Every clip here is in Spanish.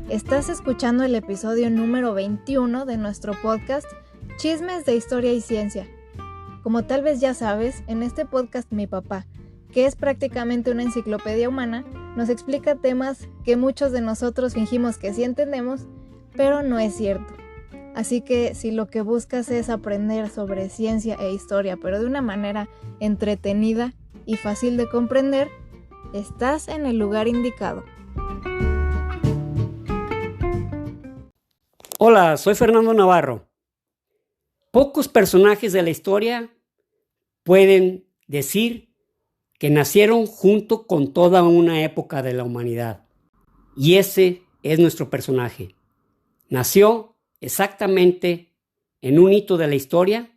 Estás escuchando el episodio número 21 de nuestro podcast Chismes de Historia y Ciencia. Como tal vez ya sabes, en este podcast mi papá, que es prácticamente una enciclopedia humana, nos explica temas que muchos de nosotros fingimos que sí entendemos, pero no es cierto. Así que si lo que buscas es aprender sobre ciencia e historia, pero de una manera entretenida y fácil de comprender, estás en el lugar indicado. Hola, soy Fernando Navarro. Pocos personajes de la historia pueden decir que nacieron junto con toda una época de la humanidad. Y ese es nuestro personaje. Nació exactamente en un hito de la historia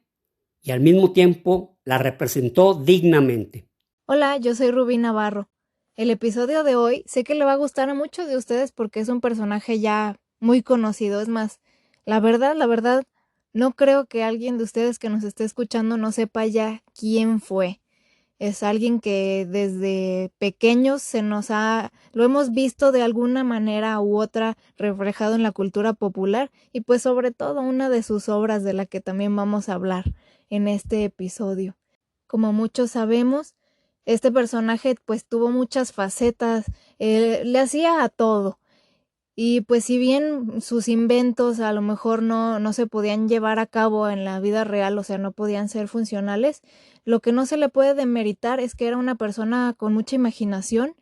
y al mismo tiempo la representó dignamente. Hola, yo soy Rubí Navarro. El episodio de hoy sé que le va a gustar a muchos de ustedes porque es un personaje ya muy conocido. Es más, la verdad, no creo que alguien de ustedes que nos esté escuchando no sepa ya quién fue. Es alguien que desde pequeños lo hemos visto de alguna manera u otra reflejado en la cultura popular y pues sobre todo una de sus obras de la que también vamos a hablar en este episodio. Como muchos sabemos, este personaje pues tuvo muchas facetas, le hacía a todo. Y pues si bien sus inventos a lo mejor no se podían llevar a cabo en la vida real, o sea, no podían ser funcionales, lo que no se le puede demeritar es que era una persona con mucha imaginación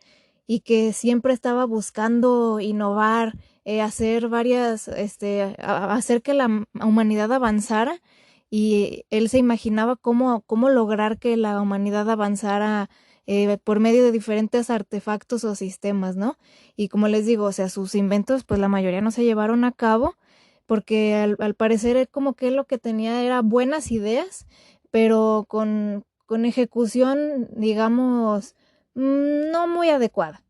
y que siempre estaba buscando innovar, hacer hacer que la humanidad avanzara, y él se imaginaba cómo lograr que la humanidad avanzara por medio de diferentes artefactos o sistemas, ¿no? Y como les digo, o sea, sus inventos, pues la mayoría no se llevaron a cabo, porque al parecer como que lo que tenía era buenas ideas, pero con ejecución, digamos, no muy adecuada.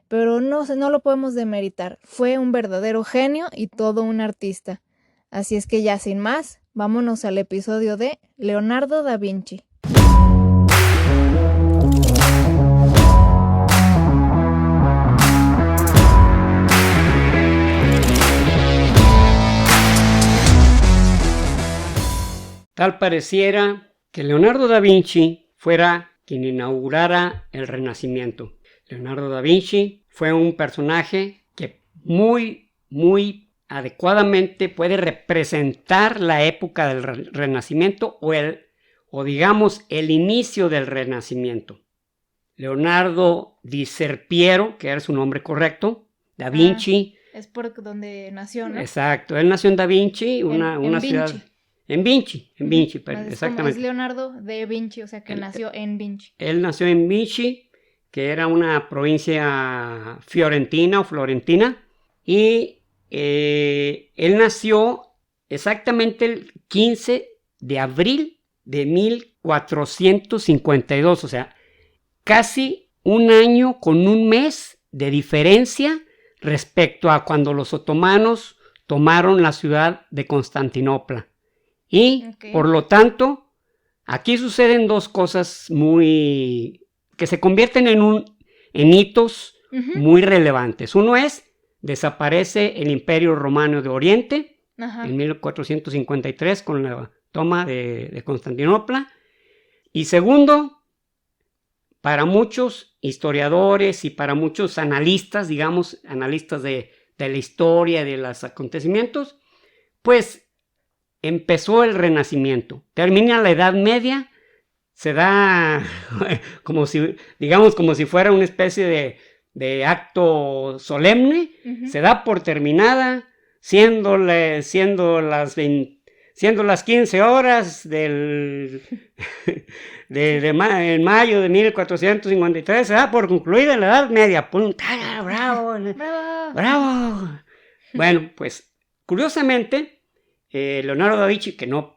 Pero no lo podemos demeritar. Fue un verdadero genio y todo un artista. Así es que ya sin más, vámonos al episodio de Leonardo da Vinci. Tal pareciera que Leonardo da Vinci fuera quien inaugurara el Renacimiento. Leonardo da Vinci fue un personaje que muy adecuadamente puede representar la época del Renacimiento o digamos el inicio del Renacimiento. Leonardo di Serpiero, que era su nombre correcto, da Vinci. Es por donde nació, ¿no? Exacto, él nació en Da Vinci, una ciudad... Vinci. En Vinci, Es exactamente. Es Leonardo de Vinci, o sea que nació en Vinci. Él nació en Vinci, que era una provincia fiorentina o florentina, y él nació exactamente el 15 de abril de 1452, o sea, casi un año con un mes de diferencia respecto a cuando los otomanos tomaron la ciudad de Constantinopla. Y, por lo tanto, aquí suceden dos cosas que se convierten en hitos muy relevantes. Uno es, desaparece el Imperio Romano de Oriente en 1453 con la toma de Constantinopla. Y segundo, para muchos historiadores y para muchos analistas, digamos, analistas de la historia, de los acontecimientos, pues empezó el Renacimiento, termina la Edad Media, se da como si fuera una especie de acto solemne, se da por terminada, siendo las 15 horas en mayo de 1453, se da por concluida la Edad Media. ¡Bravo! ¡Bravo! Bueno, pues curiosamente, Leonardo da Vinci, que no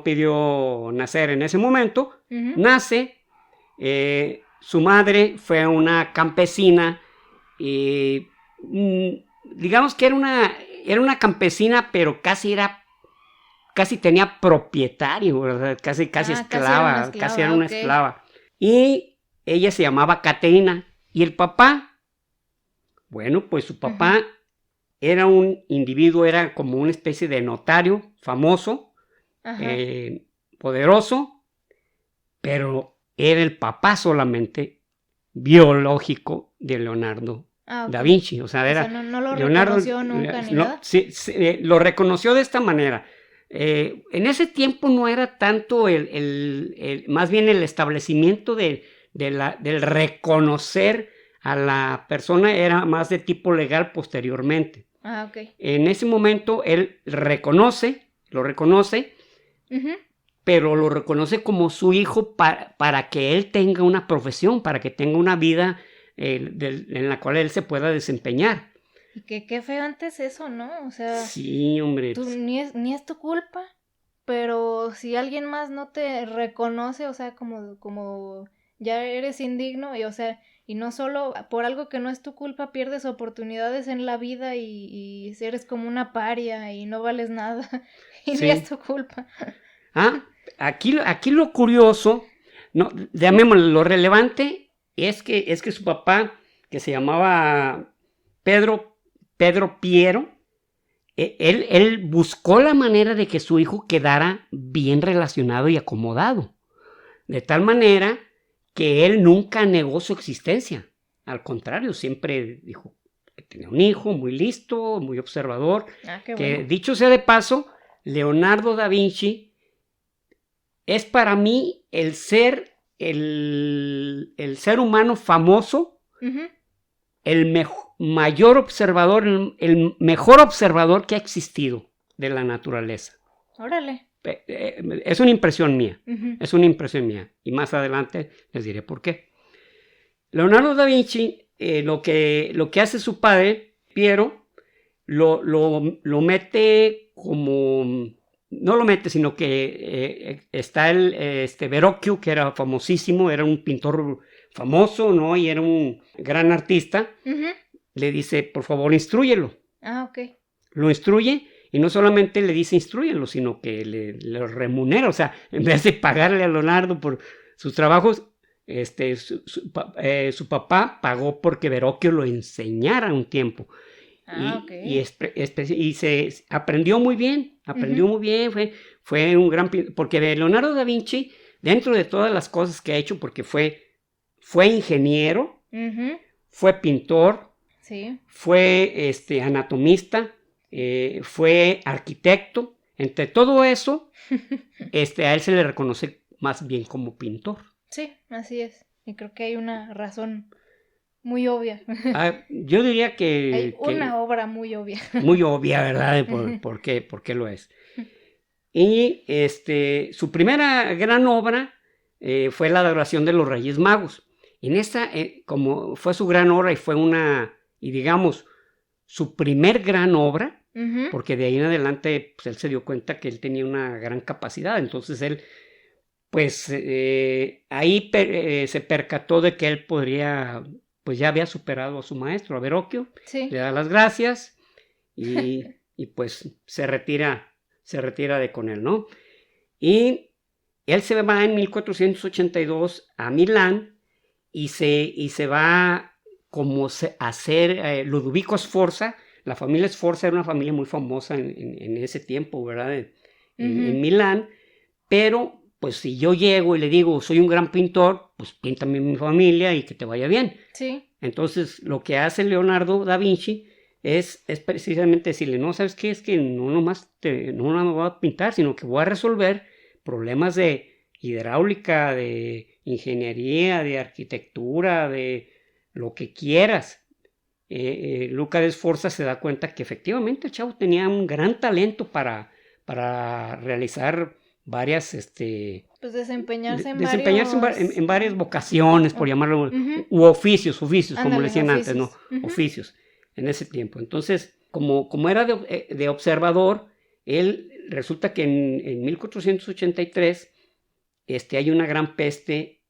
pidió nacer en ese momento, nace. Su madre fue una campesina, digamos que era una campesina, pero casi tenía propietario, ¿verdad? Casi esclava, casi era una esclava. Y ella se llamaba Caterina. Y el papá, bueno, pues su papá era un individuo, era como una especie de notario famoso, poderoso, pero era el papá solamente biológico de Leonardo da Vinci. O sea, no lo Leonardo, reconoció nunca ni nada. Sí, lo reconoció de esta manera. En ese tiempo no era tanto más bien el establecimiento del reconocer a la persona, era más de tipo legal posteriormente. En ese momento él lo reconoce, pero lo reconoce como su hijo para que él tenga una profesión, para que tenga una vida en la cual él se pueda desempeñar. Y qué feo antes eso, ¿no? O sea, sí, hombre. Ni es tu culpa, pero si alguien más no te reconoce, o sea, como ya eres indigno, y o sea, y no solo por algo que no es tu culpa pierdes oportunidades en la vida y eres como una paria y no vales nada y ni es tu culpa. Aquí lo curioso, no, llamémoslo, lo relevante es que su papá, que se llamaba Pedro Piero, él buscó la manera de que su hijo quedara bien relacionado y acomodado, de tal manera que él nunca negó su existencia. Al contrario, siempre dijo que tenía un hijo muy listo, muy observador. Qué que bueno. Dicho sea de paso, Leonardo da Vinci es para mí el ser humano famoso, el mayor observador, el mejor observador que ha existido de la naturaleza. Órale. Es una impresión mía, y más adelante les diré por qué. Leonardo da Vinci, lo que hace su padre, Piero, lo mete como... No lo mete, sino que está Verrocchio, que era famosísimo, era un pintor famoso, ¿no? Y era un gran artista. Le dice, por favor, instrúyelo. Lo instruye, y no solamente le dice instrúyelo, sino que le remunera. O sea, en vez de pagarle a Leonardo por sus trabajos, su papá pagó porque Verrocchio lo enseñara un tiempo. Y se aprendió muy bien, fue un gran pintor, porque Leonardo da Vinci, dentro de todas las cosas que ha hecho, porque fue ingeniero, fue pintor, fue anatomista, fue arquitecto. Entre todo eso, a él se le reconoce más bien como pintor. Sí, así es, y creo que hay una razón muy obvia. Yo diría que... Hay una obra muy obvia. Muy obvia, ¿verdad? ¿Por qué lo es? Y su primera gran obra fue la adoración de los Reyes Magos. En esta, como fue su gran obra y fue digamos, su primer gran obra, porque de ahí en adelante pues, él se dio cuenta que él tenía una gran capacidad. Entonces él, pues, ahí se percató de que él podría... pues ya había superado a su maestro, a Verrocchio, le da las gracias y pues se retira de con él, ¿no? Y él se va en 1482 a Milán y se va como a hacer Ludovico Sforza. La familia Sforza era una familia muy famosa en ese tiempo, ¿verdad? En Milán, pero pues si yo llego y le digo, soy un gran pintor, pues píntame mi familia y que te vaya bien. Sí. Entonces, lo que hace Leonardo da Vinci es precisamente decirle, no, ¿sabes qué? Es que no nomás no voy a pintar, sino que voy a resolver problemas de hidráulica, de ingeniería, de arquitectura, de lo que quieras. Luca de Sforza se da cuenta que efectivamente el chavo tenía un gran talento para realizar varias pues desempeñarse en varias vocaciones, por llamarlo, u oficios, como le decían antes, ¿no? Oficios en ese tiempo. Entonces, como era de observador, él resulta que en 1483 hay una gran peste.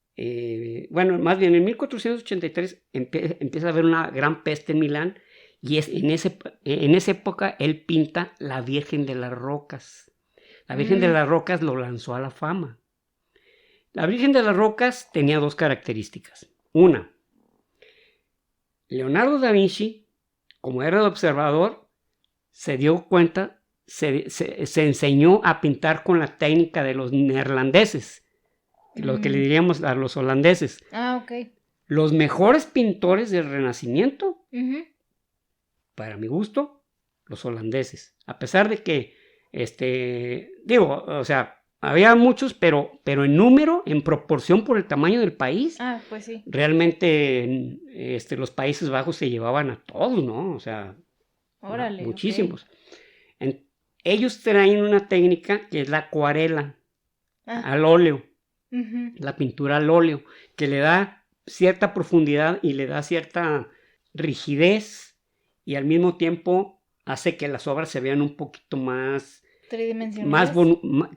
Más bien en 1483 empieza a haber una gran peste en Milán, y en esa época él pinta la Virgen de las Rocas. La Virgen de las Rocas lo lanzó a la fama. La Virgen de las Rocas tenía dos características. Una, Leonardo da Vinci, como era de observador, se dio cuenta, se enseñó a pintar con la técnica de los neerlandeses, lo que le diríamos a los holandeses. Ah, ok. Los mejores pintores del Renacimiento, para mi gusto, los holandeses. A pesar de que, había muchos, pero en número, en proporción por el tamaño del país. Ah, pues sí. Realmente, los Países Bajos se llevaban a todos, ¿no? O sea, órale, muchísimos. Okay. Ellos traen una técnica que es la acuarela, al óleo, la pintura al óleo, que le da cierta profundidad y le da cierta rigidez y al mismo tiempo hace que las obras se vean un poquito más tridimensionales,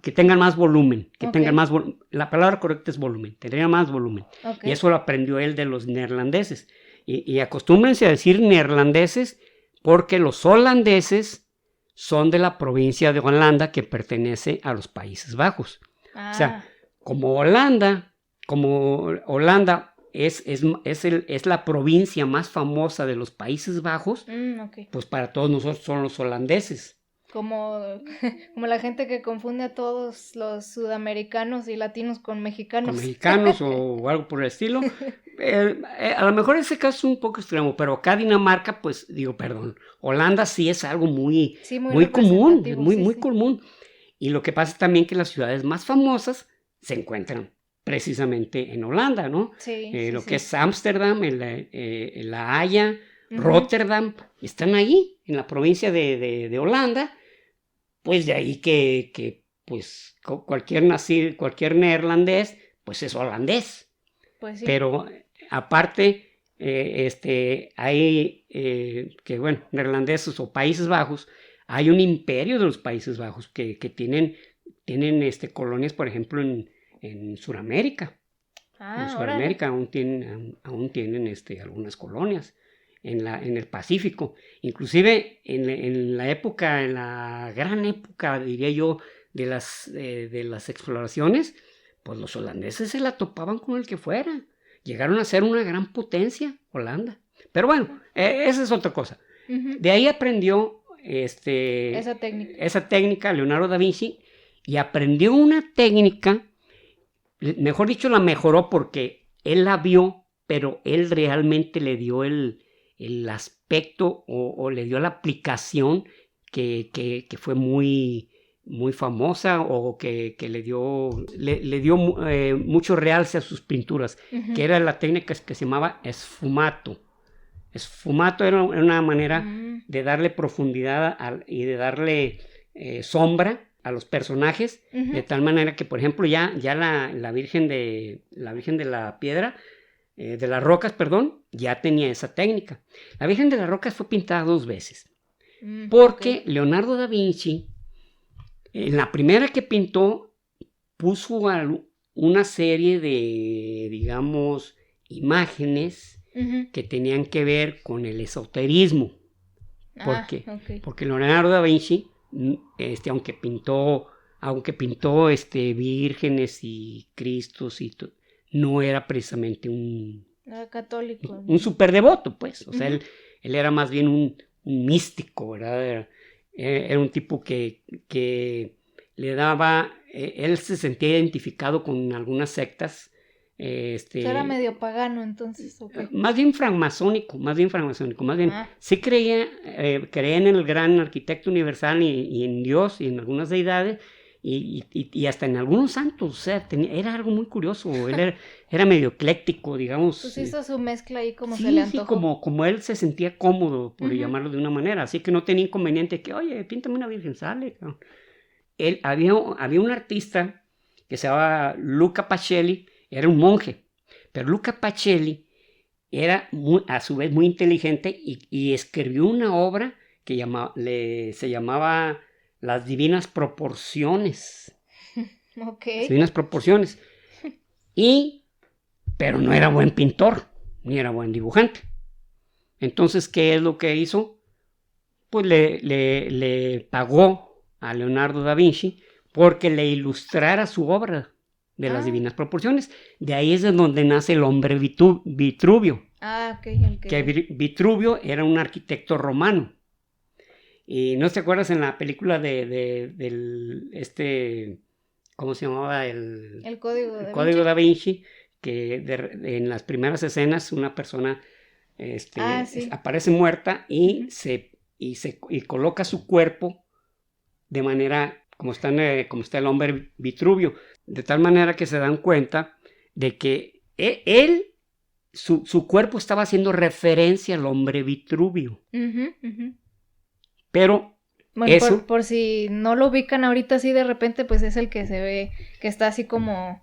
que tengan más volumen, la palabra correcta es volumen, tendría más volumen. Okay. Y eso lo aprendió él de los neerlandeses. Y acostúmbrense a decir neerlandeses porque los holandeses son de la provincia de Holanda que pertenece a los Países Bajos. O sea, como Holanda es la provincia más famosa de los Países Bajos, pues para todos nosotros son los holandeses. Como la gente que confunde a todos los sudamericanos y latinos con mexicanos. Con mexicanos o algo por el estilo. A lo mejor ese caso es un poco extremo, pero acá Dinamarca, pues Holanda sí es algo muy común, muy común. Y lo que pasa es también que las ciudades más famosas se encuentran precisamente en Holanda, ¿no? Lo que es Ámsterdam, La Haya, Rotterdam, están ahí, en la provincia de Holanda. Pues de ahí que pues cualquier neerlandés, pues es holandés. Pues sí. Pero aparte, hay neerlandeses o Países Bajos, hay un imperio de los Países Bajos que tienen colonias, por ejemplo, en Sudamérica. En Sudamérica aún tienen algunas colonias. En el Pacífico, inclusive en la gran época, diría yo, de las exploraciones, pues los holandeses se la topaban con el que fuera, llegaron a ser una gran potencia, Holanda, pero bueno, esa es otra cosa. De ahí aprendió esa técnica Leonardo da Vinci, y aprendió una técnica, mejor dicho, la mejoró porque él la vio, pero él realmente le dio el aspecto o le dio la aplicación que fue muy, muy famosa o que le dio mucho realce a sus pinturas, que era la técnica que se llamaba esfumato. Esfumato era una manera de darle profundidad y de darle sombra a los personajes, de tal manera que, por ejemplo, ya la Virgen de la Piedra, de las Rocas, ya tenía esa técnica. La Virgen de las Rocas fue pintada 2 veces, porque Leonardo da Vinci, en la primera que pintó, puso una serie de, digamos, imágenes que tenían que ver con el esoterismo. Porque Leonardo da Vinci, aunque pintó vírgenes y cristos y todo, no era precisamente un católico, un superdevoto, pues. O sea, él era más bien un místico, ¿verdad? Era un tipo que le daba, él se sentía identificado con algunas sectas. Era medio pagano, entonces, ¿okay? Más bien francmasónico, sí creía en el gran arquitecto universal y en Dios y en algunas deidades, y hasta en algunos santos. O sea, era algo muy curioso. Él era medio ecléctico, digamos. Pues hizo su mezcla ahí como se le antojó. Sí, como él se sentía cómodo, por llamarlo de una manera. Así que no tenía inconveniente que, oye, píntame una virgen, sale. Había un artista que se llamaba Luca Pacelli, era un monje. Pero Luca Pacelli era a su vez muy inteligente y escribió una obra que se llamaba Las Divinas Proporciones. Divinas Proporciones. Pero no era buen pintor, ni era buen dibujante. Entonces, ¿qué es lo que hizo? Pues le pagó a Leonardo da Vinci porque le ilustrara su obra de Las Divinas Proporciones. De ahí es de donde nace el hombre Vitruvio. Que Vitruvio era un arquitecto romano. Y no te acuerdas en la película del ¿cómo se llamaba? El Código El Da Código Vinci. Da Vinci, que en las primeras escenas una persona Sí. aparece muerta y, Ujú. y coloca su cuerpo de manera como está el hombre Vitruvio, de tal manera que se dan cuenta de que su cuerpo estaba haciendo referencia al hombre Vitruvio, Ujú, ujú. pero Bueno, eso por si no lo ubican ahorita así de repente, pues es el que se ve que está así como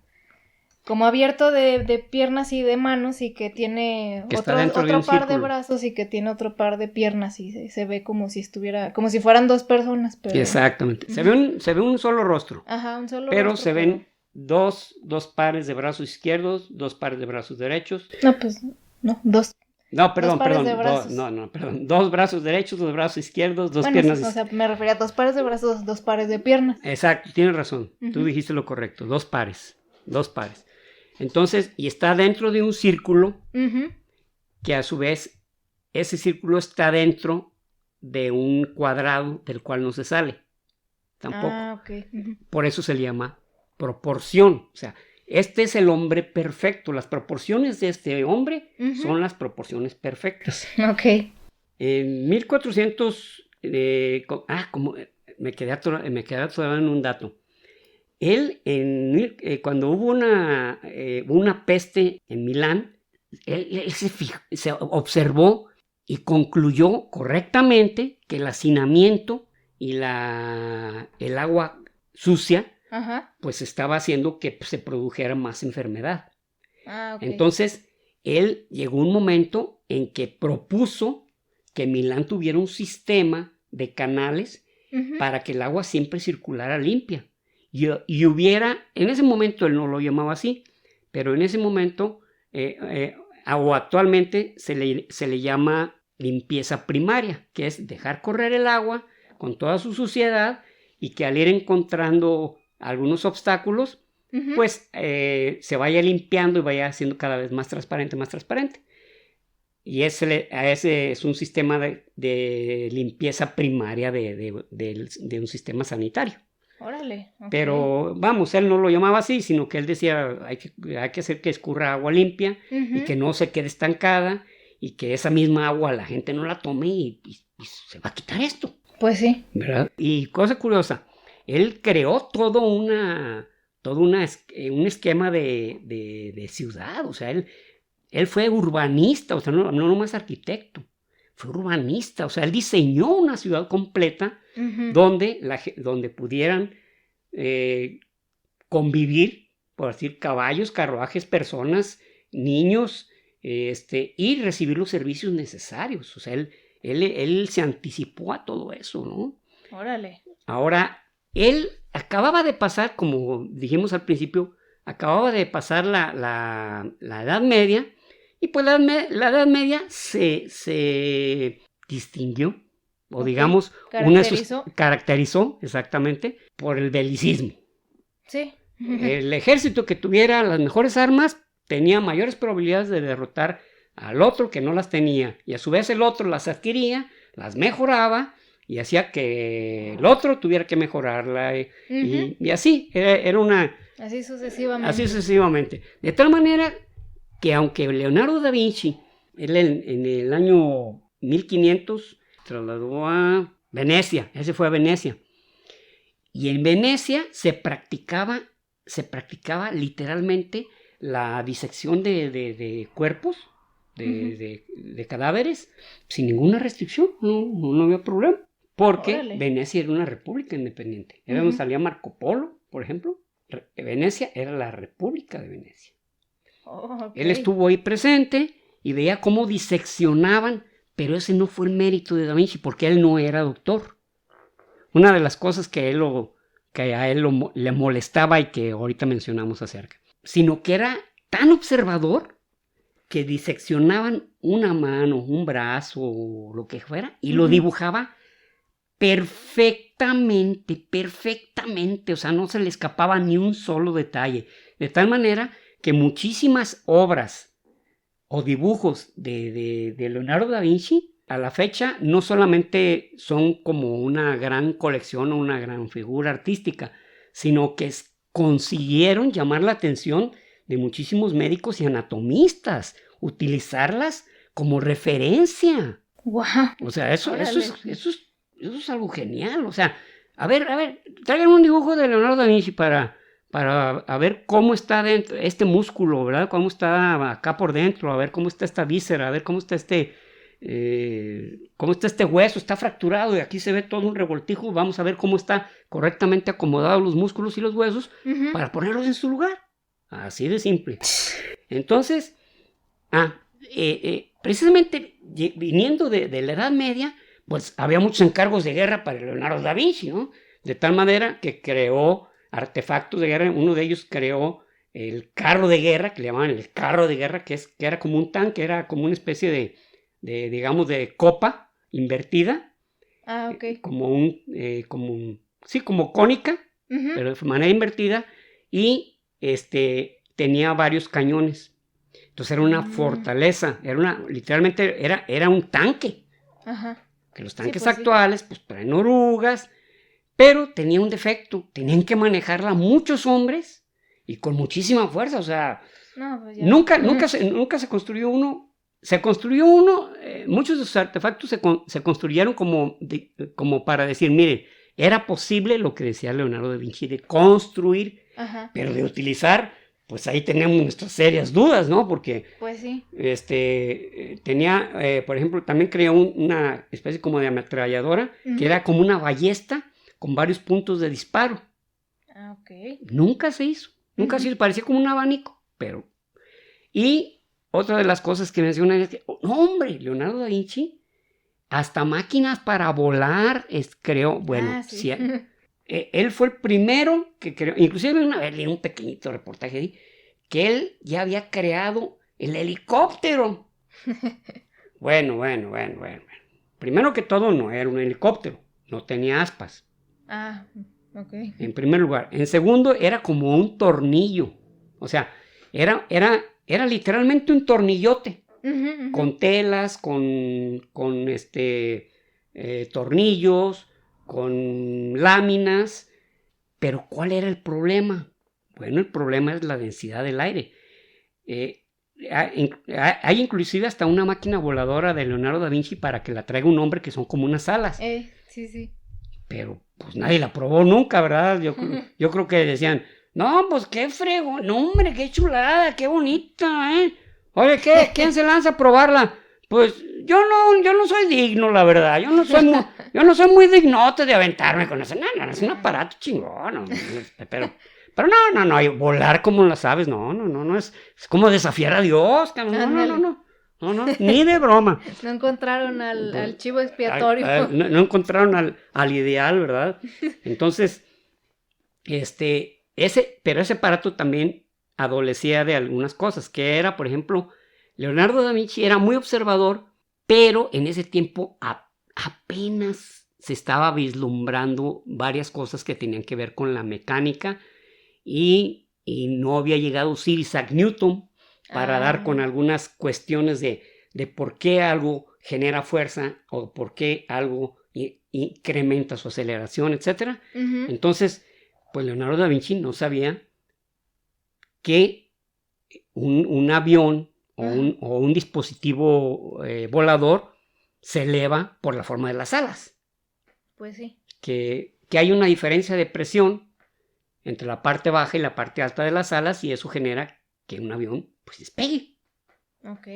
abierto de piernas y de manos y que tiene que está dentro de un otro par de círculo. brazos y que tiene otro par de piernas y se ve como si estuviera, como si fueran dos personas, pero... Exactamente. Ujú. Se ve un solo rostro, Ajá, un solo pero rostro, se pero... ven dos pares de brazos izquierdos, dos pares de brazos derechos. No, pues, no, No, dos pares de no, brazos. no, perdón. Dos brazos derechos, dos brazos izquierdos, dos Bueno, piernas. o sea, me refería a dos pares de brazos, dos pares de piernas. Exacto, tienes razón. Tú Ujú. dijiste lo correcto. Dos pares. Dos pares. Entonces, y está dentro de un círculo Ujú. que a su vez, ese círculo está dentro de un cuadrado del cual no se sale. Tampoco. Ah, ok. Ujú. Por eso se le llama proporción. O sea, este es el hombre perfecto. Las proporciones de este hombre Ujú. son las proporciones perfectas. Ok. En 1400, como me quedé atorado en un dato. Él, cuando hubo una peste en Milán, él se observó y concluyó correctamente que el hacinamiento y el agua sucia Ajá. pues estaba haciendo que se produjera más enfermedad. Ah, ok. Entonces, él llegó un momento en que propuso que Milán tuviera un sistema de canales Ujú. para que el agua siempre circulara limpia. Y hubiera, en ese momento él no lo llamaba así, pero en ese momento, o actualmente se le llama limpieza primaria, que es dejar correr el agua con toda su suciedad y que al ir encontrando algunos obstáculos, Ujú. pues se vaya limpiando y vaya haciendo cada vez más transparente, más transparente. Y ese es un sistema de limpieza primaria de un sistema sanitario. Órale, ok. Pero vamos, él no lo llamaba así, sino que él decía hay que hacer que escurra agua limpia y Ujú. que no se quede estancada y que esa misma agua la gente no la tome y se va a quitar esto, Pues sí. ¿verdad? Y cosa curiosa, él creó un esquema de ciudad, o sea, él fue urbanista, o sea, no nomás arquitecto, fue urbanista, o sea, él diseñó una ciudad completa Ujú. donde pudieran convivir, por decir, caballos, carruajes, personas, niños, y recibir los servicios necesarios. O sea, él se anticipó a todo eso, ¿no? Órale. Ahora, él acababa de pasar, como dijimos al principio, acababa de pasar la Edad Media, y pues la Edad Media se distinguió, o Ok. digamos, Caracterizó. caracterizó exactamente por el belicismo. Sí. El ejército que tuviera las mejores armas tenía mayores probabilidades de derrotar al otro que no las tenía, y a su vez el otro las adquiría, las mejoraba y hacía que el otro tuviera que mejorarla, Ujú. y así, era una... Así sucesivamente. Así sucesivamente. De tal manera que aunque Leonardo da Vinci, él en el año 1500 trasladó a Venecia, ese fue a Venecia, y en Venecia se practicaba literalmente la disección de cuerpos, Ujú. de cadáveres, sin ninguna restricción, no había problema, porque Órale. Venecia era una república independiente. Era donde Ujú. salía Marco Polo, por ejemplo. Venecia era la República de Venecia. Oh, ok. Él estuvo ahí presente y veía cómo diseccionaban, pero ese no fue el mérito de Da Vinci, porque él no era doctor. Una de las cosas que a él le molestaba y que ahorita mencionamos acerca, sino que era tan observador que diseccionaban una mano, un brazo, lo que fuera, y lo Ujú. dibujaba perfectamente, o sea, no se le escapaba ni un solo detalle, de tal manera que muchísimas obras o dibujos de Leonardo da Vinci a la fecha no solamente son como una gran colección o una gran figura artística, sino que consiguieron llamar la atención de muchísimos médicos y anatomistas, utilizarlas como referencia. Wow. O sea, eso es algo genial. O sea, a ver, traigan un dibujo de Leonardo da Vinci para a ver cómo está dentro este músculo, ¿verdad? Cómo está acá por dentro, a ver cómo está esta víscera, a ver cómo está este hueso, está fracturado y aquí se ve todo un revoltijo. Vamos a ver cómo está correctamente acomodados los músculos y los huesos para ponerlos en su lugar. Así de simple. Entonces, precisamente viniendo de la Edad Media, pues había muchos encargos de guerra para Leonardo da Vinci, ¿no? De tal manera que creó artefactos de guerra. Uno de ellos creó el carro de guerra, que le llamaban el carro de guerra, que era como un tanque, era como una especie de digamos, de copa invertida. Ok. Como cónica, pero de manera invertida, y tenía varios cañones. Entonces era una fortaleza, literalmente era un tanque. Ajá. Que los tanques actuales pues traen orugas, pero tenía un defecto, tenían que manejarla muchos hombres y con muchísima fuerza. O sea, no, pues ya. nunca se construyó uno. Se construyó uno, muchos de sus artefactos se construyeron como para decir, mire, era posible lo que decía Leonardo da Vinci de construir, pero de utilizar, pues ahí tenemos nuestras serias dudas, ¿no? Porque pues sí. Tenía, por ejemplo, también creó una especie como de ametralladora, que era como una ballesta con varios puntos de disparo. Ok. Nunca se hizo, parecía como un abanico, pero... Y otra de las cosas que mencionan es que, hombre, Leonardo da Vinci, hasta máquinas para volar creó. Bueno, sí. Él fue el primero que creó, inclusive una vez leí un pequeñito reportaje ahí, que él ya había creado el helicóptero. Bueno. Primero que todo, no era un helicóptero, no tenía aspas. Ok. En primer lugar. En segundo, era como un tornillo. O sea, era literalmente un tornillote, con telas, con tornillos, con láminas. Pero ¿cuál era el problema? Bueno, el problema es la densidad del aire. Hay inclusive hasta una máquina voladora de Leonardo da Vinci para que la traiga un hombre, que son como unas alas. Sí. Pero pues nadie la probó nunca, ¿verdad? Yo creo que decían, no, pues qué fregón, no, hombre, qué chulada, qué bonita, ¿eh? Oye, ¿quién se lanza a probarla? Pues yo no soy digno, la verdad. Yo no soy muy dignote de aventarme con eso. No, es un aparato chingón. Pero no, volar como las aves, no, es como desafiar a Dios, cabrón. No, ni de broma. No encontraron al chivo expiatorio. No encontraron al ideal, ¿verdad? Entonces, pero ese aparato también adolecía de algunas cosas, que era, por ejemplo, Leonardo da Vinci era muy observador, pero en ese tiempo apenas se estaba vislumbrando varias cosas que tenían que ver con la mecánica y no había llegado Sir Isaac Newton para dar con algunas cuestiones de por qué algo genera fuerza o por qué algo incrementa su aceleración, etc. Entonces, pues Leonardo da Vinci no sabía que un avión o un dispositivo volador se eleva por la forma de las alas. Pues sí. Que hay una diferencia de presión entre la parte baja y la parte alta de las alas y eso genera que un avión pues despegue. Ok.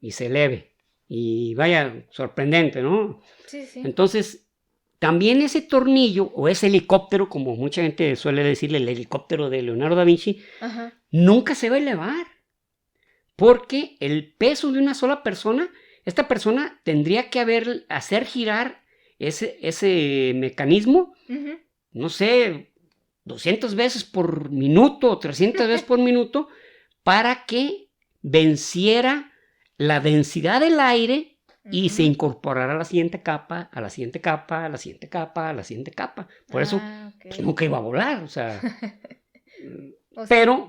Y se eleve. Y vaya, sorprendente, ¿no? Sí. Entonces, también ese tornillo o ese helicóptero, como mucha gente suele decirle, el helicóptero de Leonardo da Vinci, nunca se va a elevar. Porque el peso de una sola persona, esta persona tendría que hacer girar ese mecanismo, no sé, 200 veces por minuto o 300 veces por minuto, para que venciera la densidad del aire y se incorporara a la siguiente capa, a la siguiente capa, a la siguiente capa, a la siguiente capa. Por eso pues, nunca iba a volar, o sea...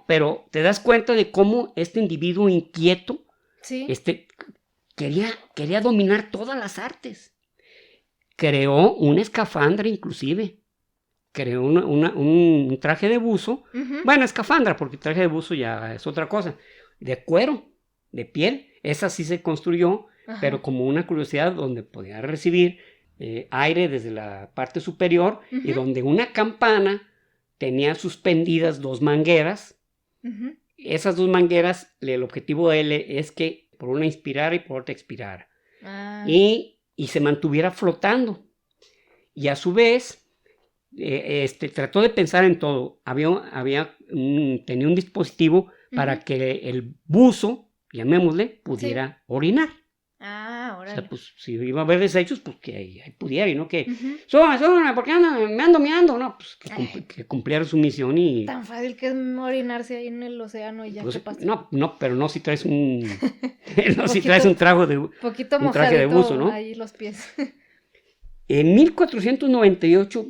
Pero te das cuenta de cómo este individuo inquieto quería dominar todas las artes. Creó una escafandra inclusive. Creó un traje de buzo. Ujú. Bueno, escafandra, porque traje de buzo ya es otra cosa. De cuero, de piel. Esa sí se construyó, Ajá. pero como una curiosidad donde podía recibir aire desde la parte superior y Ujú. donde una campana tenía suspendidas 2 mangueras. Ujú. Esas 2 mangueras, el objetivo de él es que por una inspirara y por otra expirara. Ah. Y se mantuviera flotando. Y a su vez, trató de pensar en todo. Tenía un dispositivo para Ujú. que el buzo, llamémosle, pudiera orinar. Ah, O sea, órale. pues si iba a haber desechos, pues que ahí pudiera, y no que, Ujú. súbame, ¿por qué andan meando? No, pues Ay. que cumpliera su misión y... Tan fácil que es orinarse ahí en el océano y ya Pues, qué pasa. no, pero no si traes un... no si Poquito- traes un Poquito un traje de mojadito buzo, ¿no? ahí los pies. En 1498,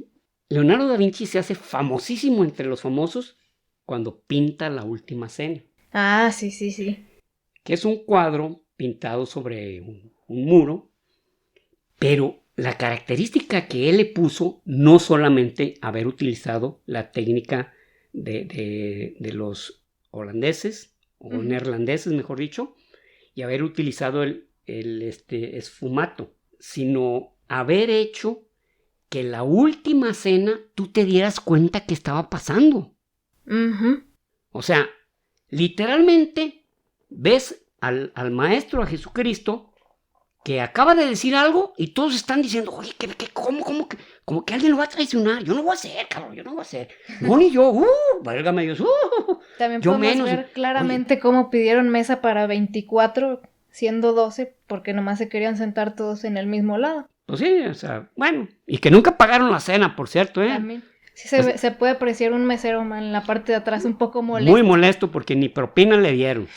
Leonardo da Vinci se hace famosísimo entre los famosos cuando pinta La Última Cena, Ah, sí. que es un cuadro pintado sobre un muro, pero la característica que él le puso no solamente haber utilizado la técnica de los holandeses, o Ujú. neerlandeses, mejor dicho, y haber utilizado el esfumato, sino haber hecho que la última cena tú te dieras cuenta que estaba pasando. Ujú. O sea, literalmente ves al maestro, a Jesucristo, que acaba de decir algo y todos están diciendo, oye, ¿cómo que? Como que alguien lo va a traicionar. Yo no voy a hacer, cabrón, yo no voy a hacer. No, ni yo, válgame Dios, También yo podemos menos. ver claramente cómo pidieron mesa para 24, siendo 12, porque nomás se querían sentar todos en el mismo lado. Pues sí, o sea, bueno, y que nunca pagaron la cena, por cierto, También. Sí Pues- se puede apreciar un mesero en la parte de atrás un poco molesto. Muy molesto porque ni propina le dieron.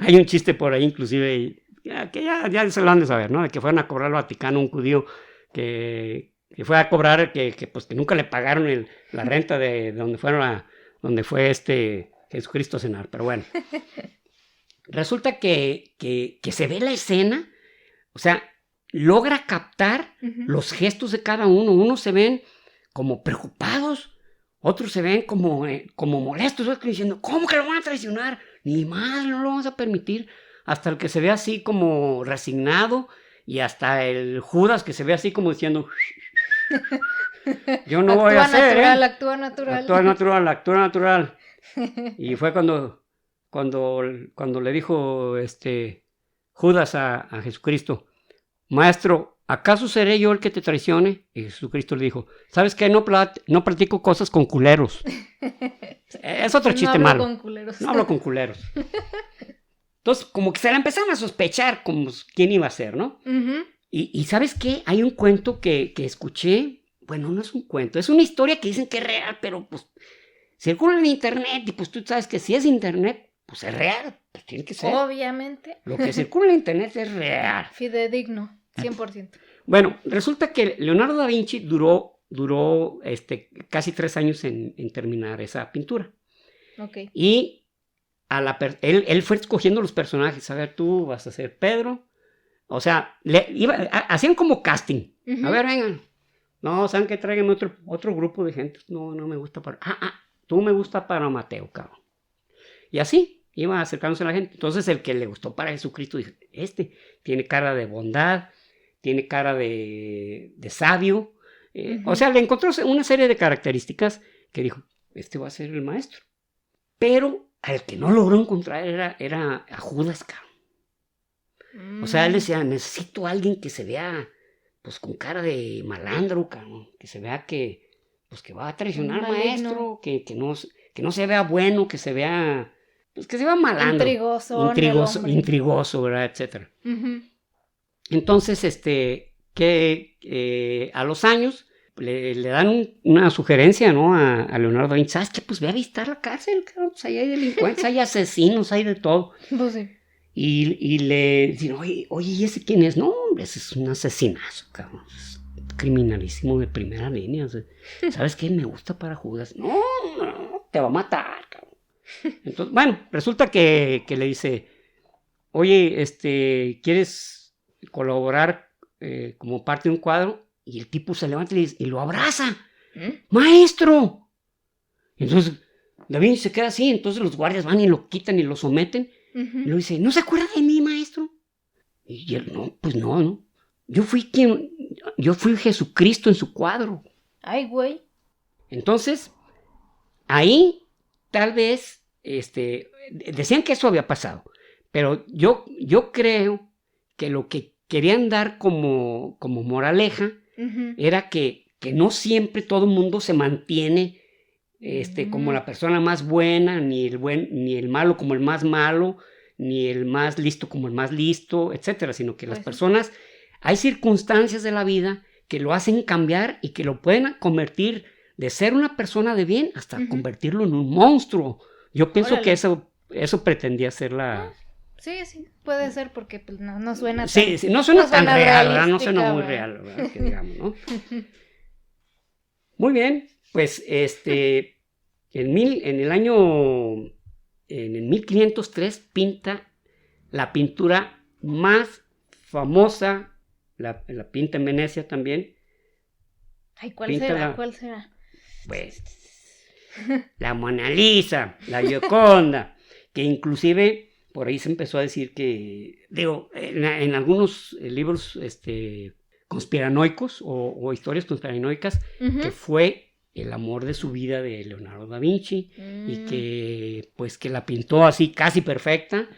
Hay un chiste por ahí, inclusive, que ya se lo han de saber, ¿no? De que fueron a cobrar al Vaticano un judío que fue a cobrar, pues, que nunca le pagaron la renta de donde donde fue Jesucristo a cenar. Pero bueno, resulta que se ve la escena, o sea, logra captar Ujú. los gestos de cada uno. Unos se ven como preocupados, otros se ven como molestos, otros diciendo, ¿cómo que lo van a traicionar? Ni madre, no lo vamos a permitir. Hasta el que se ve así como resignado, y hasta el Judas que se ve así como diciendo, yo no voy a hacer, Actúa natural. Actúa natural. Y fue cuando le dijo Judas a Jesucristo, Maestro, ¿acaso seré yo el que te traicione? Y Jesucristo le dijo, ¿sabes qué? No platico cosas con culeros. Es otro chiste No hablo malo. con culeros. No hablo con culeros. Entonces, como que se la empezaron a sospechar como quién iba a ser, ¿no? Ujú. Y ¿sabes qué? Hay un cuento que escuché. Bueno, no es un cuento, es una historia que dicen que es real, pero pues circula en internet y pues tú sabes que si es internet, pues es real, pues tiene que ser. Obviamente. Lo que circula en internet es real. Fidedigno, 100%. Bueno, resulta que Leonardo da Vinci duró casi 3 años en terminar esa pintura. Ok. Y él fue escogiendo los personajes. A ver, tú vas a ser Pedro. O sea, hacían como casting. Ujú. A ver, vengan. No, ¿saben qué? Tráiganme otro grupo de gente. No me gusta para... tú me gusta para Mateo, cabrón. Y así iba acercándose a la gente. Entonces el que le gustó para Jesucristo dijo, tiene cara de bondad, tiene cara de sabio. Ujú. O sea, le encontró una serie de características que dijo, va a ser el maestro. Pero al que no logró encontrar era a Judas, cabrón. O sea, él decía, necesito a alguien que se vea, pues, con cara de malandro, cabrón. Que se vea que va a traicionar al maestro, que no se vea bueno, que se vea, pues, que se vea malandro. Intrigoso, ¿verdad? Etcétera. Uh-huh. Entonces, a los años le dan una sugerencia, ¿no? A Leonardo da Vinci, ¿sabes qué? Pues ve a visitar la cárcel, cabrón. Pues ahí hay delincuentes, hay asesinos, hay de todo. Pues sí. Y le dicen, oye, ¿y ese quién es? No, hombre, ese es un asesinazo, cabrón. Es criminalísimo de primera línea. O sea, ¿sabes qué? Me gusta para Judas. No, te va a matar, cabrón. Entonces, bueno, resulta que le dice, oye, ¿quieres colaborar como parte de un cuadro? Y el tipo se levanta y lo abraza. ¡Maestro! Entonces Da Vinci se queda así, entonces los guardias van y lo quitan y lo someten. Y lo dice, ¿no se acuerda de mí, maestro? Y él, no, pues no. Yo fui Jesucristo en su cuadro. Ay, güey. Entonces, ahí tal vez, decían que eso había pasado, pero yo creo que lo que querían dar como moraleja era que no siempre todo el mundo se mantiene como la persona más buena, ni el malo como el más malo, ni el más listo como el más listo, etcétera, sino que las personas, hay circunstancias de la vida que lo hacen cambiar y que lo pueden convertir de ser una persona de bien hasta convertirlo en un monstruo. Yo pienso que eso pretendía ser la... Sí, puede ser porque pues, no suena tan... Sí, no suena tan real, ¿verdad? No suena muy real, ¿verdad? Que digamos, ¿no? Muy bien, pues en el 1503 pinta la pintura más famosa, la pinta en Venecia también. Ay, ¿cuál será? Pues la Mona Lisa, la Gioconda, que inclusive por ahí se empezó a decir que, en algunos libros conspiranoicos o historias conspiranoicas, que fue el amor de su vida de Leonardo da Vinci y que pues que la pintó así casi perfecta,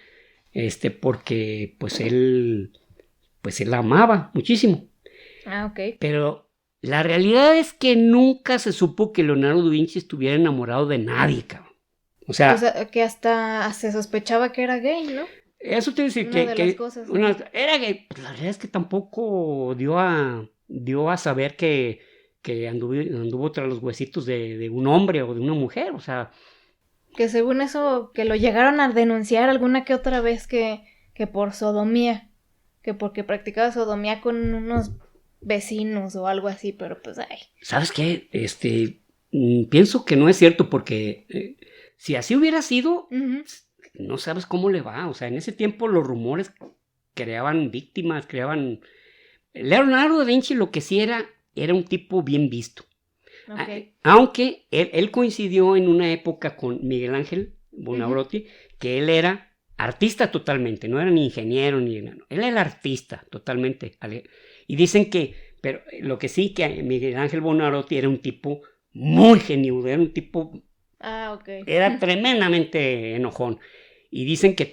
porque pues él la amaba muchísimo. Ok. Pero la realidad es que nunca se supo que Leonardo da Vinci estuviera enamorado de nadie, cabrón. O sea, que hasta se sospechaba que era gay, ¿no? Eso te dice era gay. Pues la realidad es que tampoco dio a saber que anduvo tras los huesitos de un hombre o de una mujer, o sea. Que según eso, que lo llegaron a denunciar alguna que otra vez que por sodomía, que porque practicaba sodomía con unos vecinos o algo así, pero pues ay. ¿Sabes qué? Pienso que no es cierto porque si así hubiera sido, no sabes cómo le va, o sea, en ese tiempo los rumores creaban víctimas, Leonardo da Vinci lo que sí era un tipo bien visto. Okay. Aunque él coincidió en una época con Miguel Ángel Buonarroti, que él era artista totalmente, no era ni ingeniero ni nada, él era artista totalmente. Y dicen pero lo que sí, que Miguel Ángel Buonarroti era un tipo muy geniudo, era un tipo, era tremendamente enojón. Y dicen que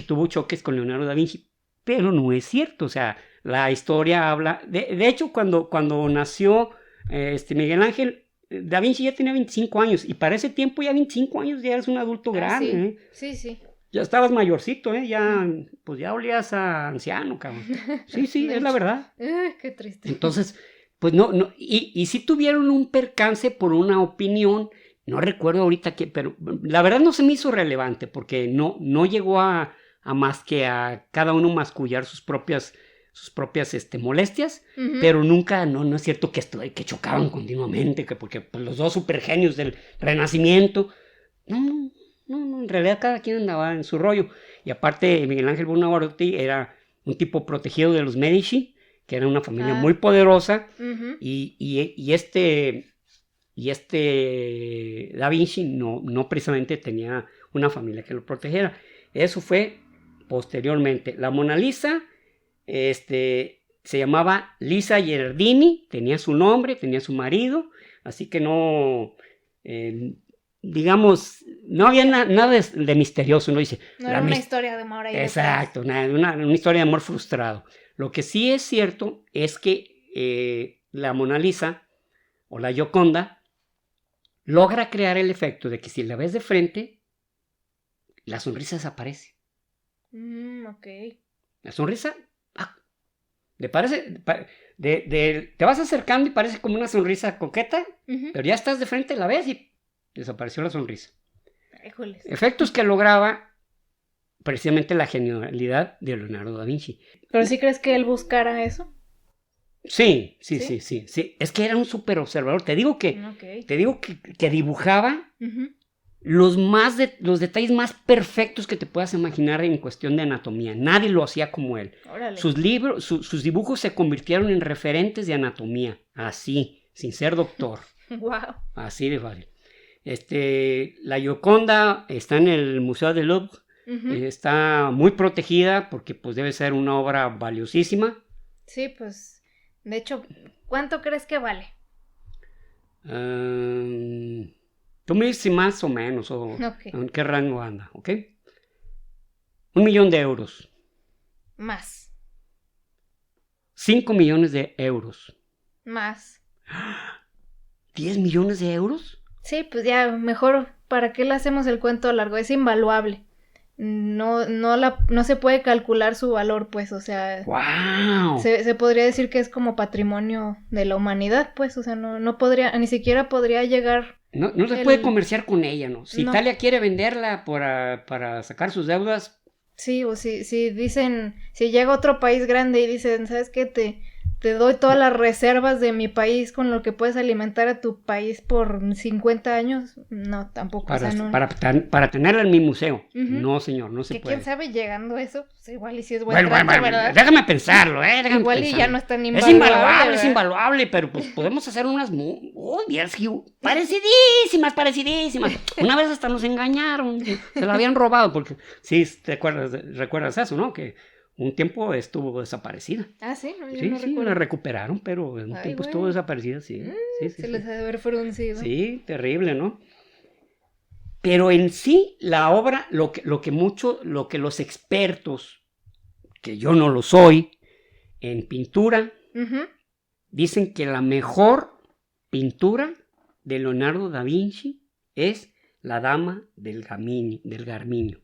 tuvo choques con Leonardo da Vinci, pero no es cierto, o sea, la historia habla, de hecho cuando nació Miguel Ángel, da Vinci ya tenía 25 años, y para ese tiempo ya 25 años ya eres un adulto grande. Sí. Ya estabas mayorcito, pues ya olías a anciano, cabrón. Sí, es la verdad. Qué triste. Entonces, pues no, y sí tuvieron un percance por una opinión, no recuerdo ahorita pero la verdad no se me hizo relevante, porque no llegó a más que a cada uno mascullar sus propias molestias, pero nunca, no es cierto que chocaban continuamente, porque pues, los dos supergenios del Renacimiento, no, en realidad cada quien andaba en su rollo. Y aparte Miguel Ángel Buonarroti era un tipo protegido de los Medici, que era una familia muy poderosa, y Da Vinci no precisamente tenía una familia que lo protegiera. Eso fue posteriormente. La Mona Lisa se llamaba Lisa Gherardini, tenía su nombre, tenía su marido, así que no, digamos, no había nada de misterioso, ¿no? Dice. No era una historia de amor ahí. Exacto, una historia de amor frustrado. Lo que sí es cierto es que la Mona Lisa o la Gioconda logra crear el efecto de que si la ves de frente, la sonrisa desaparece. Ok. La sonrisa te vas acercando y parece como una sonrisa coqueta, pero ya estás de frente, la ves y desapareció la sonrisa. Híjoles. Efectos que lograba precisamente la genialidad de Leonardo da Vinci. ¿Pero sí crees que él buscara eso? Sí. Es que era un súper observador. Te digo que dibujaba los detalles más perfectos que te puedas imaginar en cuestión de anatomía. Nadie lo hacía como él. Órale. Sus libros, sus dibujos se convirtieron en referentes de anatomía, así, sin ser doctor. Wow. Así de fácil. La Gioconda está en el Museo del Louvre. Está muy protegida porque pues debe ser una obra valiosísima. Sí, pues, de hecho, ¿cuánto crees que vale? Tú me dices si más o menos, o Ok. en qué rango anda, ¿ok? 1.000.000 de euros. Más. 5 millones de euros. Más. 10 millones de euros. Sí, pues ya, mejor, ¿para qué le hacemos el cuento largo? Es invaluable. No se puede calcular su valor, pues, o sea, ¡Wow! se podría decir que es como patrimonio de la humanidad, pues, o sea, no podría, ni siquiera podría llegar. No se puede comerciar con ella, ¿no? Si No. Italia quiere venderla para sacar sus deudas. Sí, o si dicen, si llega otro país grande y dicen, ¿sabes qué? Te doy todas las reservas de mi país con lo que puedes alimentar a tu país por 50 años. No, tampoco. O sea, no. Para tenerla en mi museo. No, señor, no se Que puede. quién sabe llegando a eso, pues igual y si es buen Bueno, trato, ¿verdad? déjame pensarlo, Igual y ya no es tan invaluable. Es invaluable, pero pues podemos hacer unas parecidísimas. Una vez hasta nos engañaron, se la habían robado, porque sí, recuerdas eso, ¿no? Que un tiempo estuvo desaparecida. Ah, sí, no, yo Sí, no sí, recuerdo. la recuperaron, pero un tiempo estuvo desaparecida, sí. Se les ha de haber fruncido. Sí, terrible, ¿no? Pero en sí, la obra, lo que los expertos, que yo no lo soy, en pintura, dicen que la mejor pintura de Leonardo da Vinci es La Dama del Garminio.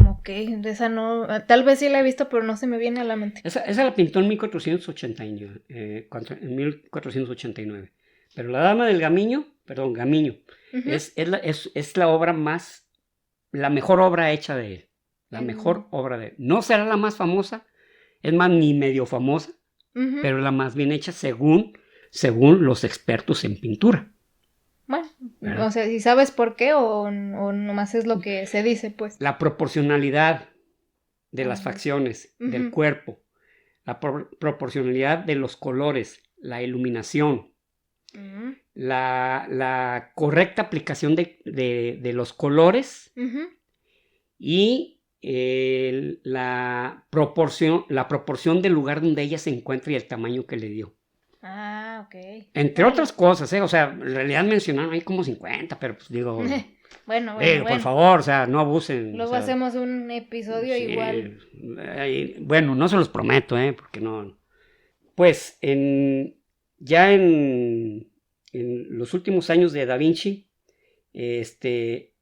Ok, de esa no, tal vez sí la he visto, pero no se me viene a la mente. Esa la pintó en 1489. Pero La Dama del Gamiño, es la obra la mejor obra hecha de él. La mejor obra de él. No será la más famosa, es más, ni medio famosa, pero la más bien hecha según los expertos en pintura. Bueno, o sea, si sabes por qué o nomás es lo que se dice, pues. La proporcionalidad de las facciones del cuerpo, la proporcionalidad de los colores, la iluminación, la correcta aplicación de los colores y la proporción del lugar donde ella se encuentra y el tamaño que le dio. Ah, ok. Entre otras cosas, o sea, en realidad mencionaron ahí como 50, pero pues digo... Bueno. Por favor, o sea, no abusen. Luego hacemos un episodio igual. Bueno, no se los prometo, porque no... Pues, ya en los últimos años de Da Vinci, él se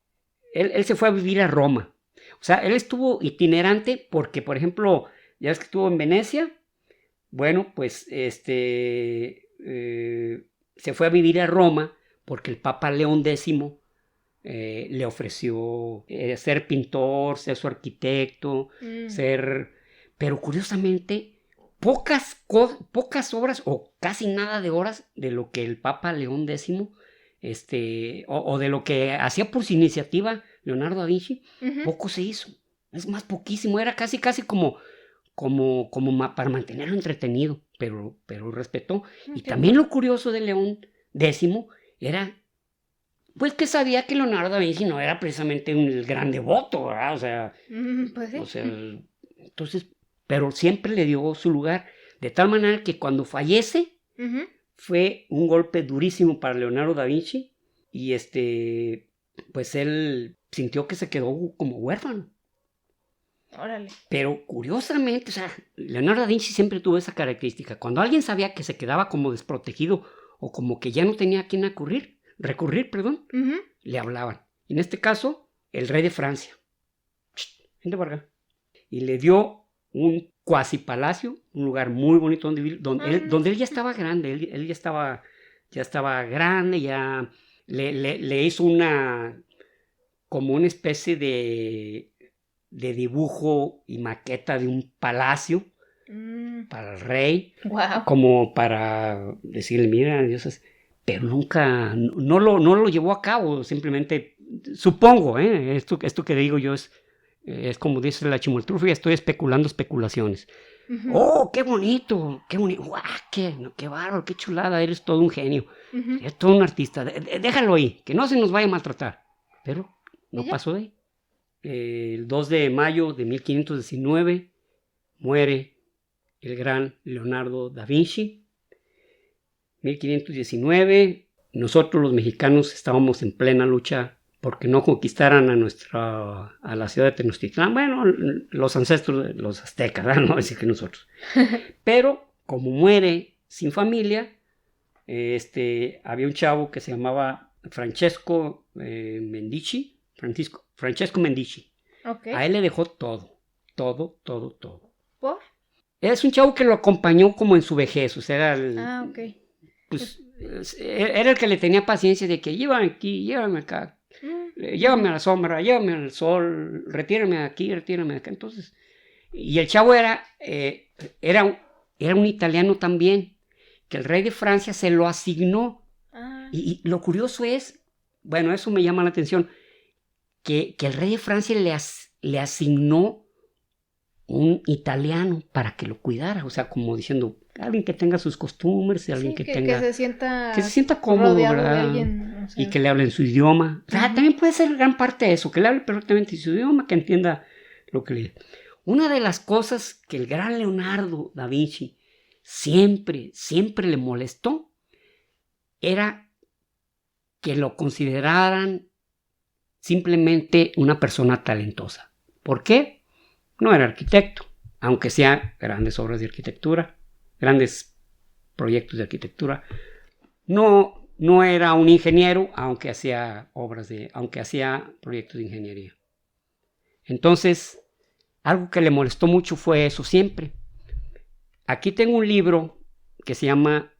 fue a vivir a Roma. O sea, él estuvo itinerante porque, por ejemplo, ya ves que estuvo en Venecia. Bueno, pues se fue a vivir a Roma porque el Papa León X le ofreció ser pintor, ser su arquitecto, pero curiosamente pocas obras o casi nada de horas de lo que el Papa León X o de lo que hacía por su iniciativa Leonardo da Vinci, poco se hizo. Es más, poquísimo, era casi como para mantenerlo entretenido, pero respetó. Y también lo curioso de León X era, pues, que sabía que Leonardo da Vinci no era precisamente el gran devoto, ¿verdad? O sea, pues sí. o sea, entonces, pero siempre le dio su lugar, de tal manera que cuando fallece, fue un golpe durísimo para Leonardo da Vinci, y pues él sintió que se quedó como huérfano. Órale. Pero curiosamente, o sea, Leonardo da Vinci siempre tuvo esa característica. Cuando alguien sabía que se quedaba como desprotegido o como que ya no tenía a quién recurrir, le hablaban. En este caso, el rey de Francia. Gente varga. Y le dio un cuasi palacio, un lugar muy bonito donde vivir, donde él ya estaba grande. Él ya estaba grande, ya le hizo como una especie de dibujo y maqueta de un palacio para el rey, como para decirle, mira, Dios, pero nunca, no lo llevó a cabo, simplemente, supongo, esto que digo yo es como dice la Chimoltrufia, estoy especulando especulaciones. Ujú. ¡Oh, qué bonito! ¡Guau! ¡Qué bárbaro! ¡Qué chulada! Eres todo un genio. Ujú. Eres todo un artista. Déjalo ahí, que no se nos vaya a maltratar. Pero no ¿Y ya? pasó de ahí. El 2 de mayo de 1519 muere el gran Leonardo da Vinci. 1519, nosotros los mexicanos estábamos en plena lucha porque no conquistaran a la ciudad de Tenochtitlán. Bueno, los ancestros de los aztecas, ¿verdad? No decir que nosotros. Pero como muere sin familia, había un chavo que se llamaba Francesco Medici. Francesco Medici. Ok. A él le dejó todo. ¿Por? Es un chavo que lo acompañó como en su vejez, o sea, Ok. pues era el que le tenía paciencia de que llévame aquí, llévame acá, llévame a la sombra, llévame al sol, retírame de aquí, retírame de acá. Entonces, y el chavo era un italiano también, que el rey de Francia se lo asignó. Y lo curioso es, bueno, eso me llama la atención, que el rey de Francia le asignó un italiano para que lo cuidara, o sea, como diciendo, alguien que tenga sus costumbres, alguien Sí, que tenga... que se sienta cómodo, rodeado ¿verdad? de alguien, o sea. Y que le hable en su idioma. O sea, también puede ser gran parte de eso, que le hable perfectamente en su idioma, que entienda lo que le... Una de las cosas que el gran Leonardo da Vinci siempre le molestó era que lo consideraran simplemente una persona talentosa. ¿Por qué? No era arquitecto, aunque sea grandes obras de arquitectura, grandes proyectos de arquitectura. No era un ingeniero, aunque hacía proyectos de ingeniería. Entonces, algo que le molestó mucho fue eso siempre. Aquí tengo un libro que se llama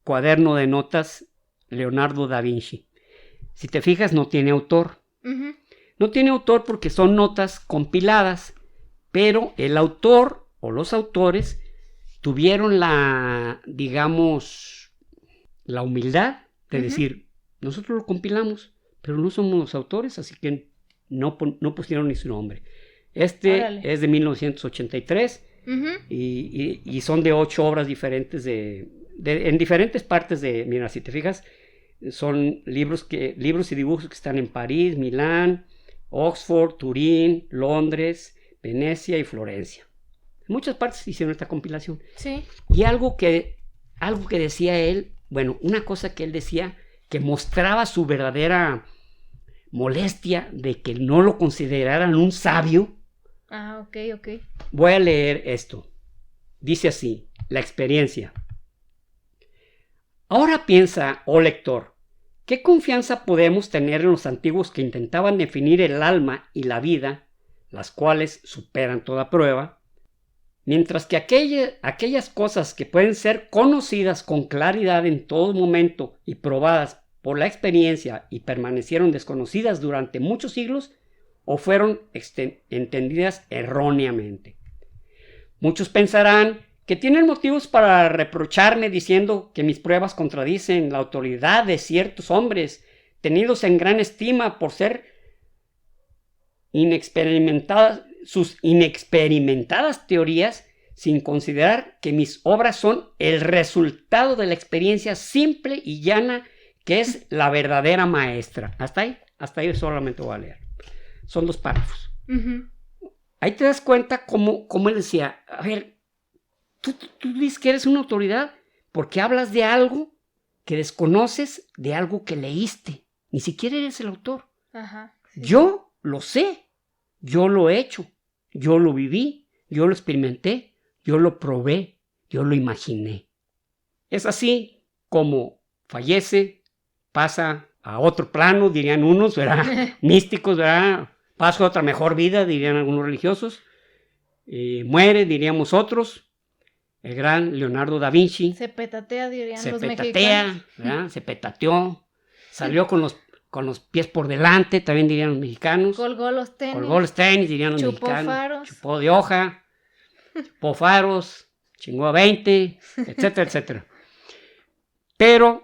Cuaderno de Notas Leonardo da Vinci. Si te fijas, no tiene autor. Uh-huh. No tiene autor porque son notas compiladas, pero el autor o los autores tuvieron la humildad de decir, nosotros lo compilamos, pero no somos los autores, así que no pusieron ni su nombre. Órale. Es de 1983 y son de 8 obras diferentes en diferentes partes de, mira, si te fijas, son libros y dibujos que están en París, Milán, Oxford, Turín, Londres, Venecia y Florencia. En muchas partes hicieron esta compilación. Sí. Y algo que decía él, bueno, una cosa que él decía que mostraba su verdadera molestia de que no lo consideraran un sabio. Ok. Voy a leer esto. Dice así, la experiencia. Ahora piensa, oh lector, ¿qué confianza podemos tener en los antiguos que intentaban definir el alma y la vida, las cuales superan toda prueba? Mientras que aquellas cosas que pueden ser conocidas con claridad en todo momento y probadas por la experiencia y permanecieron desconocidas durante muchos siglos o fueron entendidas erróneamente. Muchos pensarán que tienen motivos para reprocharme diciendo que mis pruebas contradicen la autoridad de ciertos hombres tenidos en gran estima por ser sus inexperimentadas teorías, sin considerar que mis obras son el resultado de la experiencia simple y llana que es la verdadera maestra. Hasta ahí solamente voy a leer. Son 2 párrafos. Ahí te das cuenta cómo él decía, a ver, tú dices que eres una autoridad porque hablas de algo que desconoces, de algo que leíste. Ni siquiera eres el autor. Ajá. Sí. Yo lo sé, yo lo he hecho, yo lo viví, yo lo experimenté, yo lo probé, yo lo imaginé. Es así como fallece, pasa a otro plano, dirían unos, ¿verdad? Místicos, ¿verdad? Paso a otra mejor vida, dirían algunos religiosos. Muere, diríamos otros. El gran Leonardo da Vinci. Se petatea, dirían los mexicanos. ¿Verdad? Se petateó. Salió con los pies por delante, también dirían los mexicanos. Colgó los tenis, dirían los mexicanos. Faros. Chupó de hoja. Chupó faros. Chingó a 20, etcétera, etcétera. Pero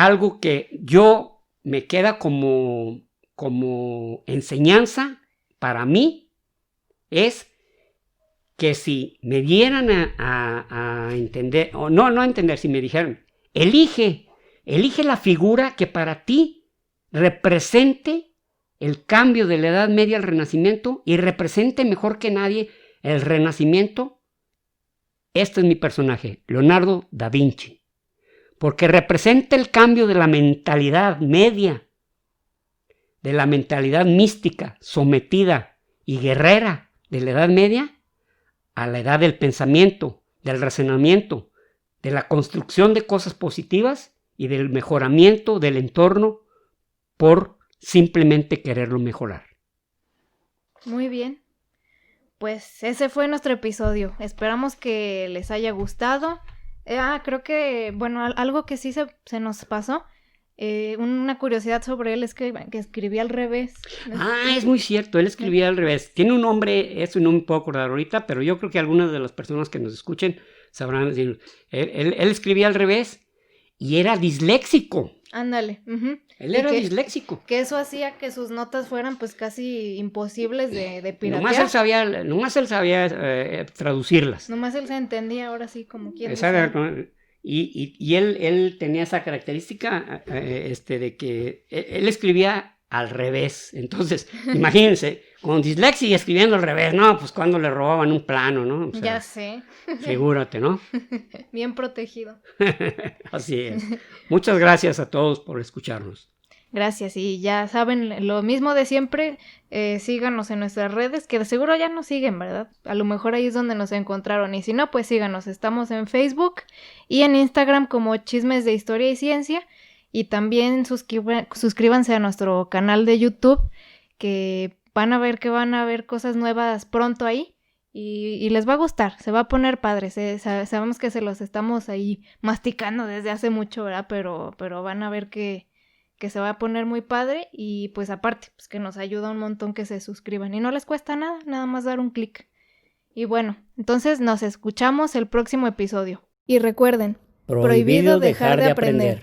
algo que yo me queda como enseñanza para mí es que si me dieran a entender, o no a entender, si me dijeran, elige la figura que para ti represente el cambio de la Edad Media al Renacimiento y represente mejor que nadie el Renacimiento. Este es mi personaje, Leonardo da Vinci, porque representa el cambio de la mentalidad media, de la mentalidad mística, sometida y guerrera de la Edad Media, a la edad del pensamiento, del razonamiento, de la construcción de cosas positivas y del mejoramiento del entorno por simplemente quererlo mejorar. Muy bien. Pues ese fue nuestro episodio. Esperamos que les haya gustado. Creo que, bueno, algo que sí se nos pasó. Una curiosidad sobre él es que escribía al revés. Es muy cierto, él escribía al revés. Tiene un nombre, eso no me puedo acordar ahorita, pero yo creo que algunas de las personas que nos escuchen sabrán decir. Él escribía al revés y era disléxico. Ándale. Uh-huh. Él era disléxico. Que eso hacía que sus notas fueran pues casi imposibles de piratear. Nomás él sabía traducirlas. Nomás él se entendía ahora sí como quiere. Y él tenía esa característica de que él escribía al revés. Entonces, imagínense, con dislexia y escribiendo al revés, no, pues cuando le robaban un plano, ¿no? O sea, ya sé. Figúrate, ¿no? Bien protegido. Así es. Muchas gracias a todos por escucharnos. Gracias, y ya saben, lo mismo de siempre, síganos en nuestras redes, que de seguro ya nos siguen, ¿verdad? A lo mejor ahí es donde nos encontraron, y si no, pues síganos, estamos en Facebook y en Instagram como Chismes de Historia y Ciencia, y también suscríbanse a nuestro canal de YouTube, que van a ver cosas nuevas pronto ahí, y les va a gustar, se va a poner padre, sabemos que se los estamos ahí masticando desde hace mucho, ¿verdad? Pero van a ver que se va a poner muy padre y pues aparte, pues que nos ayuda un montón que se suscriban y no les cuesta nada más dar un clic. Y bueno, entonces nos escuchamos el próximo episodio. Y recuerden, prohibido dejar de aprender.